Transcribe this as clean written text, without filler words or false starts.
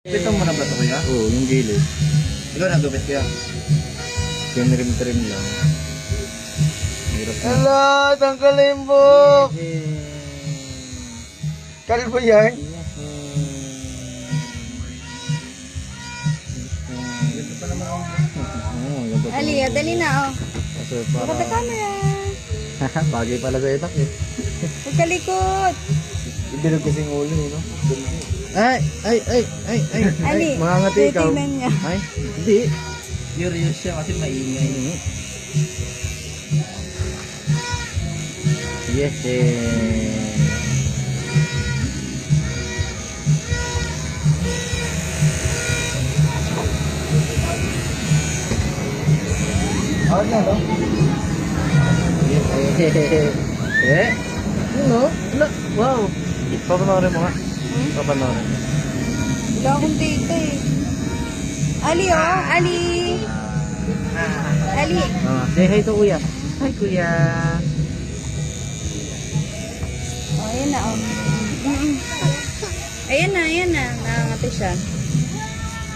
Pitong mo na ba ito kuya? Oo, yung gilid. Ikaw nagupit kuya? Trim lang. Hirap na. Hello, Tangkal Limbok! Kalbo yan? Ito pa naman ako. Ali, dali na, oh. Kasi Look at the para... camera. Bagay pala sa itak eh. Huwag kalikot. Ibilog kasing ulo eh, no? Ay! Ali, Mangangati ikaw. titignan niya. Ay, hindi. Curious siya kasi maingay. Yes, eh. Ako na to? Eh? Ano? Ano? Wow! Papanoorin mo nga. Papanoorin mo. Wala akong data eh. Ali, oh. Ali. Ali. Say hi to kuya. Hi kuya. Oh, ayan na, oh. Ayan na, ayan na. Nakangati siya.